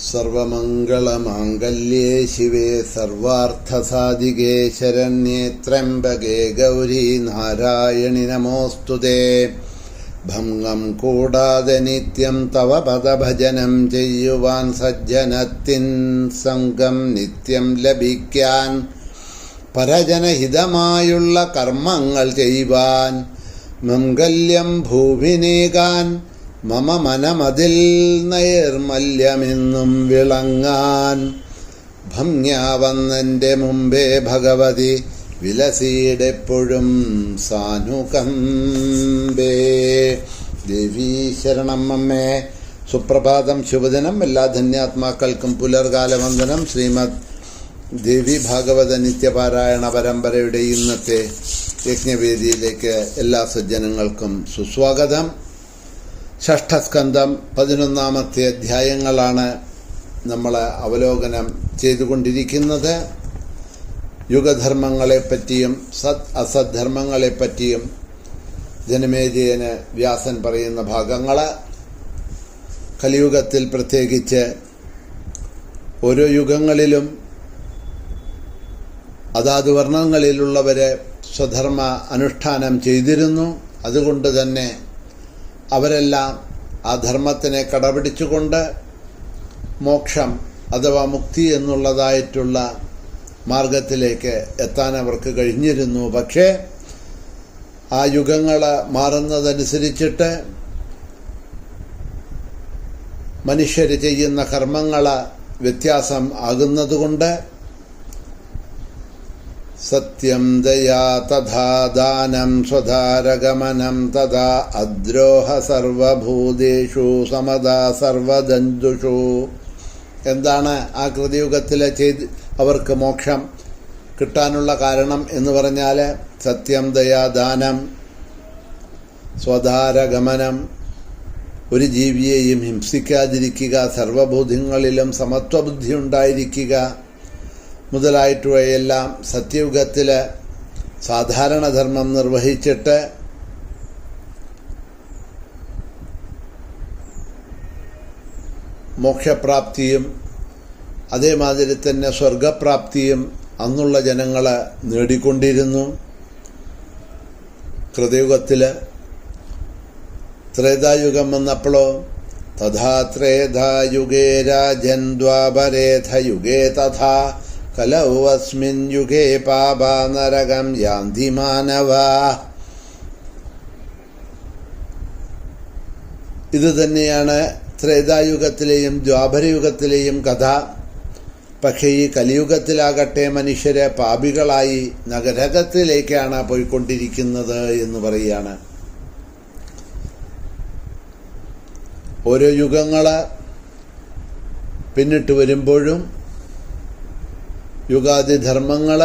സർവമംഗളമാംഗല്യേ ശിവേ സർവാർത്ഥസാധികേ ശരണ്യേ ത്രയംബകേ ഗൗരി നാരായണി നമോസ്തുതേ. ഭംഗം കൂടാതെ നിത്യം തവ പദഭജനം ചെയ്യുവാൻ സജ്ജനത്തിൻ സംഘം നിത്യം ലഭിക്കാൻ പരജനഹിതമായുള്ള കർമ്മങ്ങൾ ചെയ്യുവാൻ മംഗല്യം ഭൂവിനേകാൻ മമ മനമതിൽ നൈർമല്യമെന്നും വിളങ്ങാൻ ഭംഗ്യാവന്നെൻ്റെ മുമ്പേ ഭഗവതി വിലസീടെപ്പോഴും സാനുകമ്പേ. ദേവീ ശരണം അമ്മേ. സുപ്രഭാതം, ശുഭദിനം. എല്ലാ ധന്യാത്മാക്കൾക്കും പുലർകാല വന്ദനം. ശ്രീമദ് ദേവി ഭാഗവത നിത്യപാരായണ പരമ്പരയുടെ ഇന്നത്തെ യജ്ഞവേദിയിലേക്ക് എല്ലാ സജ്ജനങ്ങൾക്കും സുസ്വാഗതം. ഷഷ്ഠസ്കന്ധം 11-ാമത്തെ അധ്യായങ്ങളാണ് നമ്മൾ അവലോകനം ചെയ്തുകൊണ്ടിരിക്കുന്നത്. യുഗധർമ്മങ്ങളെപ്പറ്റിയും അസദ്ധർമ്മങ്ങളെപ്പറ്റിയും ജനമേജയന് വ്യാസൻ പറയുന്ന ഭാഗങ്ങൾ, കലിയുഗത്തിൽ പ്രത്യേകിച്ച് ഓരോ യുഗങ്ങളിലും അതാത് വർണ്ണങ്ങളിലുള്ളവരെ സ്വധർമ്മ അനുഷ്ഠാനം ചെയ്തിരുന്നു. അതുകൊണ്ട് തന്നെ അവരെല്ലാം ആ ധർമ്മത്തിനെ കടപിടിച്ചുകൊണ്ട് മോക്ഷം അഥവാ മുക്തി എന്നുള്ളതായിട്ടുള്ള മാർഗത്തിലേക്ക് എത്താൻ അവർക്ക് കഴിഞ്ഞിരുന്നു. പക്ഷേ ആ യുഗങ്ങൾ മാറുന്നതനുസരിച്ചിട്ട് മനുഷ്യർ ചെയ്യുന്ന കർമ്മങ്ങൾ വ്യത്യാസം ആകുന്നതുകൊണ്ട് സത്യം ദയാ തഥാ ദാനം സ്വധാരഗമനം തഥാ അദ്രോഹ സർവഭൂതേഷു സമതാ സർവദന്തുഷു. എന്താണ് ആ കൃതയുഗത്തിലെ അവർക്ക് മോക്ഷം കിട്ടാനുള്ള കാരണം എന്ന് പറഞ്ഞാൽ സത്യം ദയാ ദാനം സ്വധാരഗമനം, ഒരു ജീവിയെയും ഹിംസിക്കാതിരിക്കുക, സർവഭൂതങ്ങളിലും സമത്വബുദ്ധി ഉണ്ടായിരിക്കുക മുതലായിട്ടുള്ളയെല്ലാം സത്യയുഗത്തിൽ സാധാരണ ധർമ്മം നിർവഹിച്ചിട്ട് മോക്ഷപ്രാപ്തിയും അതേമാതിരി തന്നെ സ്വർഗപ്രാപ്തിയും അന്നുള്ള ജനങ്ങൾ നേടിക്കൊണ്ടിരുന്നു. കൃതയുഗത്തിൽ ത്രേതായുഗം വന്നപ്പോഴോ തഥാ ത്രേതായുഗേ രാജൻ ദ്വാപരേധയുഗേ തഥാ കലൗ അസ്മിൻ യുഗേ പാപാ നരകം യാന്തി മാനവാ. ഇത് തന്നെയാണ് ത്രേതായുഗത്തിലെയും ദ്വാപരയുഗത്തിലെയും കഥ. പക്ഷേ ഈ കലിയുഗത്തിലാകട്ടെ മനുഷ്യരെ പാപികളായി നരകത്തിലേക്കാണ് പോയിക്കൊണ്ടിരിക്കുന്നത് എന്ന് പറയുകയാണ്. ഓരോ യുഗങ്ങൾ പിന്നിട്ട് വരുമ്പോഴും യുഗാദിധർമ്മങ്ങൾ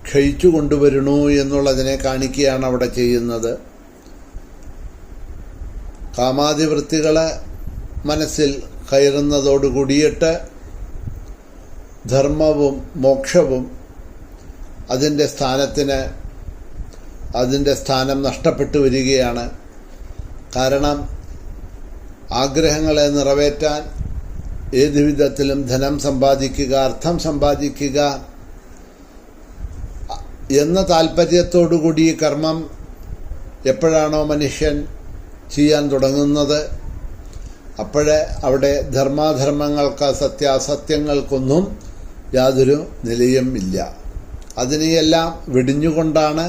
ക്ഷയിച്ചു കൊണ്ടുവരണു എന്നുള്ളതിനെ കാണിക്കുകയാണ് അവിടെ ചെയ്യുന്നത്. കാമാദിവൃത്തികൾ മനസ്സിൽ കയറുന്നതോടുകൂടിയിട്ട് ധർമ്മവും മോക്ഷവും അതിൻ്റെ സ്ഥാനം നഷ്ടപ്പെട്ടു വരികയാണ്. കാരണം ആഗ്രഹങ്ങളെ നിറവേറ്റാൻ ഏത് വിധത്തിലും ധനം സമ്പാദിക്കുക, അർത്ഥം സമ്പാദിക്കുക എന്ന താല്പര്യത്തോടുകൂടി കർമ്മം എപ്പോഴാണോ മനുഷ്യൻ ചെയ്യാൻ തുടങ്ങുന്നത് അപ്പോഴേ അവിടെ ധർമാധർമ്മങ്ങൾക്ക് സത്യാസത്യങ്ങൾക്കൊന്നും യാതൊരു നിലയും ഇല്ല. അതിനെയെല്ലാം വെടിഞ്ഞുകൊണ്ടാണ്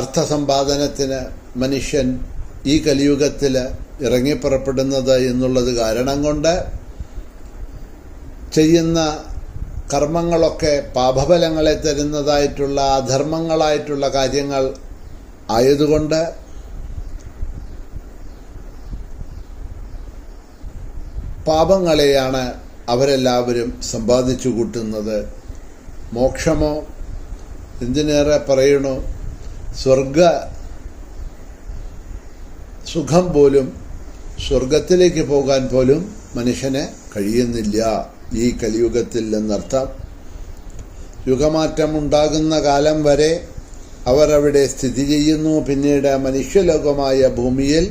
അർത്ഥസമ്പാദനത്തിന് മനുഷ്യൻ ഈ കലിയുഗത്തിൽ ഇറങ്ങിപ്പുറപ്പെടുന്നത് എന്നുള്ളത് കാരണം കൊണ്ട് ചെയ്യുന്ന കർമ്മങ്ങളൊക്കെ പാപഫലങ്ങളെ തരുന്നതായിട്ടുള്ള അധർമ്മങ്ങളായിട്ടുള്ള കാര്യങ്ങൾ ആയതുകൊണ്ട് പാപങ്ങളെയാണ് അവരെല്ലാവരും സമ്പാദിച്ചു കൂട്ടുന്നത്. മോക്ഷമോ എന്തിനേറെ പറയണു, സുഖം പോലും, സ്വർഗത്തിലേക്ക് പോകാൻ പോലും മനുഷ്യന് കഴിയുന്നില്ല ഈ കലിയുഗത്തിൽ എന്നർത്ഥം. യുഗമാറ്റം ഉണ്ടാകുന്ന കാലം വരെ അവർ അവിടെ സ്ഥിതി ചെയ്യുന്നു. പിന്നീട് മനുഷ്യലോകമായ ഭൂമിയിൽ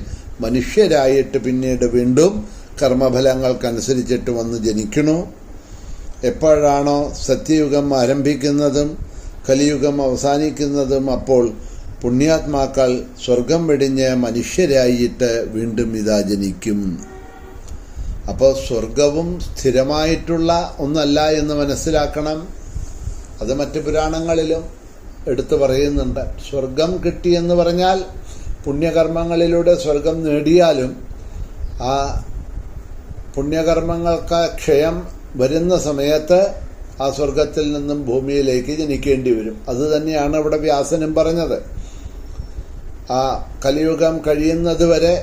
മനുഷ്യരായിട്ട് പിന്നീട് വീണ്ടും കർമ്മഫലങ്ങൾക്കനുസരിച്ചിട്ട് വന്ന് ജനിക്കണു. എപ്പോഴാണോ സത്യയുഗം ആരംഭിക്കുന്നതും കലിയുഗം അവസാനിക്കുന്നതും അപ്പോൾ പുണ്യാത്മാക്കൾ സ്വർഗം വെടിഞ്ഞ് മനുഷ്യരായിട്ട് വീണ്ടും ഇതാ ജനിക്കും. അപ്പോൾ സ്വർഗവും സ്ഥിരമായിട്ടുള്ള ഒന്നല്ല എന്ന് മനസ്സിലാക്കണം. അത് മറ്റ് പുരാണങ്ങളിലും എടുത്തു പറയുന്നുണ്ട്. സ്വർഗം കിട്ടിയെന്ന് പറഞ്ഞാൽ പുണ്യകർമ്മങ്ങളിലൂടെ സ്വർഗം നേടിയാലും ആ പുണ്യകർമ്മങ്ങൾക്ക് ക്ഷയം വരുന്ന സമയത്ത് ആ സ്വർഗത്തിൽ നിന്നും ഭൂമിയിലേക്ക് ജനിക്കേണ്ടി വരും. അത് തന്നെയാണ് ഇവിടെ വ്യാസനും പറഞ്ഞത്. ആ കലിയുഗം കഴിയുന്നത് വരെ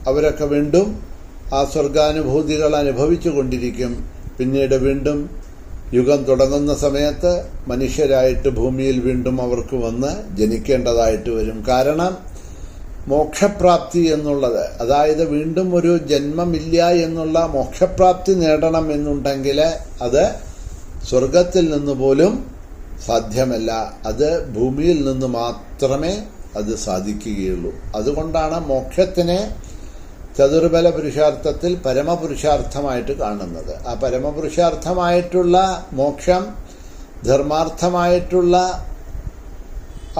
അവരൊക്കെ വീണ്ടും ആ സ്വർഗാനുഭൂതികൾ അനുഭവിച്ചു കൊണ്ടിരിക്കും. പിന്നീട് വീണ്ടും യുഗം തുടങ്ങുന്ന സമയത്ത് മനുഷ്യരായിട്ട് ഭൂമിയിൽ വീണ്ടും അവർക്ക് വന്ന് ജനിക്കേണ്ടതായിട്ട് വരും. കാരണം മോക്ഷപ്രാപ്തി എന്നുള്ളത്, അതായത് വീണ്ടും ഒരു ജന്മമില്ല എന്നുള്ള മോക്ഷപ്രാപ്തി നേടണം എന്നുണ്ടെങ്കിൽ അത് സ്വർഗത്തിൽ നിന്ന് പോലും സാധ്യമല്ല. അത് ഭൂമിയിൽ നിന്ന് മാത്രമേ അത് സാധിക്കുകയുള്ളൂ. അതുകൊണ്ടാണ് മോക്ഷത്തിനെ ചതുർബല പുരുഷാർത്ഥത്തിൽ പരമപുരുഷാർത്ഥമായിട്ട് കാണുന്നത്. ആ പരമപുരുഷാർത്ഥമായിട്ടുള്ള മോക്ഷം ധർമാർത്ഥമായിട്ടുള്ള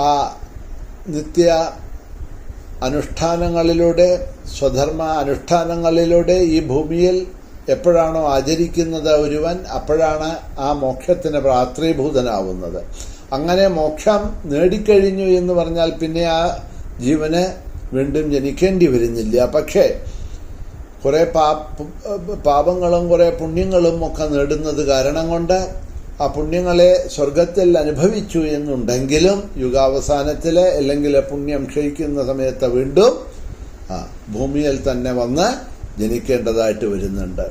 ആ നിത്യ അനുഷ്ഠാനങ്ങളിലൂടെ, സ്വധർമ്മ അനുഷ്ഠാനങ്ങളിലൂടെ ഈ ഭൂമിയിൽ എപ്പോഴാണോ ആചരിക്കുന്നത് ഒരുവൻ, അപ്പോഴാണ് ആ മോക്ഷത്തിന് പ്രാത്രീഭൂതനാവുന്നത്. അങ്ങനെ മോക്ഷം നേടിക്കഴിഞ്ഞു എന്ന് പറഞ്ഞാൽ പിന്നെ ആ ജീവന് വീണ്ടും ജനിക്കേണ്ടി വരുന്നില്ല. പക്ഷേ കുറേ പാപങ്ങളും കുറേ പുണ്യങ്ങളും ഒക്കെ നേടുന്നത് കാരണം കൊണ്ട് ആ പുണ്യങ്ങളെ സ്വർഗത്തിൽ അനുഭവിച്ചു എന്നുണ്ടെങ്കിലും യുഗാവസാനത്തിൽ അല്ലെങ്കിൽ പുണ്യം ക്ഷയിക്കുന്ന സമയത്ത് വീണ്ടും ഭൂമിയിൽ തന്നെ വന്ന് ജനിക്കേണ്ടതായിട്ട് വരുന്നുണ്ട്.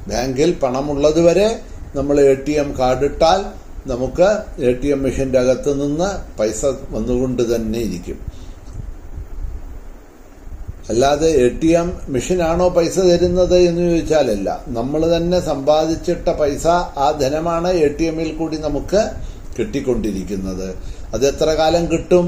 ബാങ്കിൽ പണമുള്ളതുവരെ നമ്മൾ ATM കാർഡിട്ടാൽ നമുക്ക് ATM മെഷീൻ്റെ അകത്ത് നിന്ന് പൈസ വന്നുകൊണ്ട് തന്നെ ഇരിക്കും. അല്ലാതെ ATM മെഷീനാണോ പൈസ തരുന്നത് എന്ന് ചോദിച്ചാലല്ല. നമ്മൾ തന്നെ സമ്പാദിച്ചിട്ട പൈസ, ആ ധനമാണ് ATMൽ കൂടി നമുക്ക് കിട്ടിക്കൊണ്ടിരിക്കുന്നത്. അത് എത്ര കാലം കിട്ടും?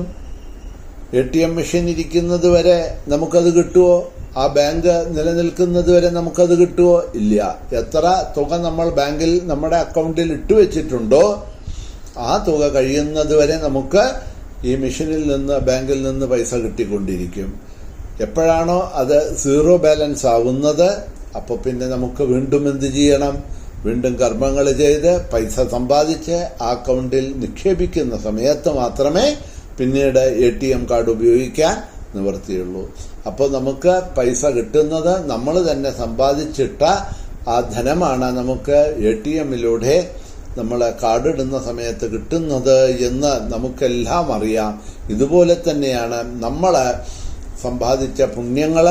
ATM മെഷീൻ ഇരിക്കുന്നത് വരെ നമുക്കത് കിട്ടുമോ? ആ ബാങ്ക് നിലനിൽക്കുന്നത് വരെ നമുക്കത് കിട്ടുമോ? ഇല്ല. എത്ര തുക നമ്മൾ ബാങ്കിൽ നമ്മുടെ അക്കൗണ്ടിൽ ഇട്ടുവെച്ചിട്ടുണ്ടോ ആ തുക കഴിയുന്നത് വരെ നമുക്ക് ഈ മെഷീനിൽ നിന്ന്, ബാങ്കിൽ നിന്ന് പൈസ കിട്ടിക്കൊണ്ടിരിക്കും. എപ്പോഴാണോ അത് സീറോ ബാലൻസ് ആവുന്നത് അപ്പോൾ പിന്നെ നമുക്ക് വീണ്ടും എന്ത് ചെയ്യണം? വീണ്ടും കർമ്മങ്ങൾ ചെയ്ത് പൈസ സമ്പാദിച്ച് ആ അക്കൗണ്ടിൽ നിക്ഷേപിക്കുന്ന സമയത്ത് മാത്രമേ പിന്നീട് ATM കാർഡ് ഉപയോഗിക്കാൻ നിവൃത്തിയുള്ളൂ. അപ്പോൾ നമുക്ക് പൈസ കിട്ടുന്നത് നമ്മൾ തന്നെ സമ്പാദിച്ചിട്ട ആ ധനമാണ് നമുക്ക് ATMലൂടെ നമ്മൾ കാർഡ് ഇടുന്ന സമയത്ത് കിട്ടുന്നത് എന്ന് നമുക്കെല്ലാം അറിയാം. ഇതുപോലെ തന്നെയാണ് നമ്മൾ സമ്പാദിച്ച പുണ്യങ്ങൾ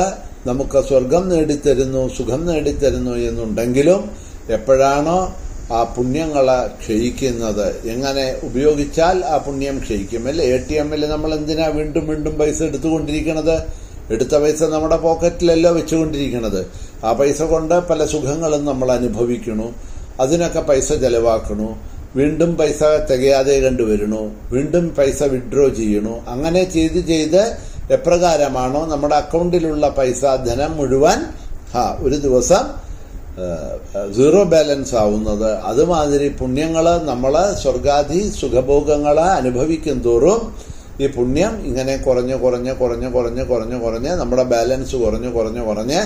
നമുക്ക് സ്വർഗം നേടിത്തരുന്നു, സുഖം നേടിത്തരുന്നു എന്നുണ്ടെങ്കിലും എപ്പോഴാണോ ആ പുണ്യങ്ങൾ ക്ഷയിക്കുന്നത്, എങ്ങനെ ഉപയോഗിച്ചാൽ ആ പുണ്യം ക്ഷയിക്കും അല്ലേ? ATMൽ നമ്മൾ എന്തിനാ വീണ്ടും വീണ്ടും പൈസ എടുത്തുകൊണ്ടിരിക്കണത്? എടുത്ത പൈസ നമ്മുടെ പോക്കറ്റിലല്ലോ വെച്ചുകൊണ്ടിരിക്കണത്. ആ പൈസ കൊണ്ട് പല സുഖങ്ങളും നമ്മൾ അനുഭവിക്കണു, അതിനൊക്കെ പൈസ ചെലവാക്കണു, വീണ്ടും പൈസ തികയാതെ കണ്ടുവരണു, വീണ്ടും പൈസ വിഡ്രോ ചെയ്യണു. അങ്ങനെ ചെയ്ത് എപ്രകാരമാണോ നമ്മുടെ അക്കൗണ്ടിലുള്ള പൈസ, ധനം മുഴുവൻ ഒരു ദിവസം സീറോ ബാലൻസ് ആവുന്നത്, അതുമാതിരി പുണ്യങ്ങൾ നമ്മൾ സ്വർഗാദി സുഖഭോഗങ്ങൾ അനുഭവിക്കും തോറും ഈ പുണ്യം ഇങ്ങനെ കുറഞ്ഞ് നമ്മുടെ ബാലൻസ് കുറഞ്ഞ്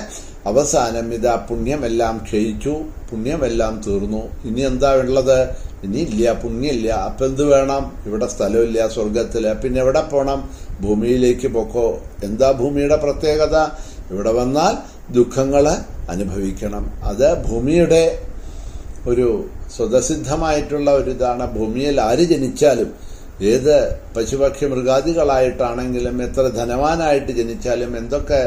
അവസാനം ഇതാ പുണ്യമെല്ലാം ക്ഷയിച്ചു, പുണ്യമെല്ലാം തീർന്നു. ഇനി എന്താ ഉള്ളത്? ഇനിയില്ല, പുണ്യമില്ല. അപ്പം എന്ത് വേണം? ഇവിടെ സ്ഥലമില്ല സ്വർഗത്തിൽ, പിന്നെ എവിടെ പോകണം? ഭൂമിയിലേക്ക് പൊക്കോ. എന്താ ഭൂമിയുടെ പ്രത്യേകത? ഇവിടെ വന്നാൽ ദുഃഖങ്ങൾ അനുഭവിക്കണം. അത് ഭൂമിയുടെ ഒരു സ്വതസിദ്ധമായിട്ടുള്ള ഒരിതാണ്. ഭൂമിയിൽ ആര് ജനിച്ചാലും, ഏത് പശുപക്ഷി മൃഗാദികളായിട്ടാണെങ്കിലും, എത്ര ധനവാനായിട്ട് ജനിച്ചാലും, എന്തൊക്കെ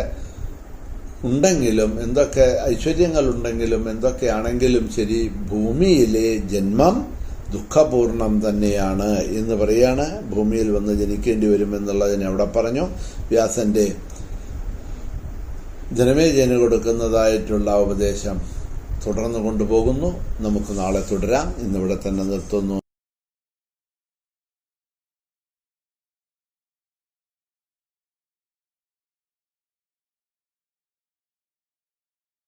ഉണ്ടെങ്കിലും, എന്തൊക്കെ ഐശ്വര്യങ്ങളുണ്ടെങ്കിലും, എന്തൊക്കെയാണെങ്കിലും ശരി, ഭൂമിയിലെ ജന്മം ദുഃഖപൂർണം തന്നെയാണ് എന്ന് പറയാണ്. ഭൂമിയിൽ വന്ന് ജനിക്കേണ്ടി വരുമെന്നുള്ളതിനെ അവിടെ പറഞ്ഞു. വ്യാസന്റെ ജനമേജയന് കൊടുക്കുന്നതായിട്ടുള്ള ഉപദേശം തുടർന്നു കൊണ്ടുപോകുന്നു. നമുക്ക് നാളെ തുടരാം. ഇന്നിവിടെ തന്നെ നിർത്തുന്നു.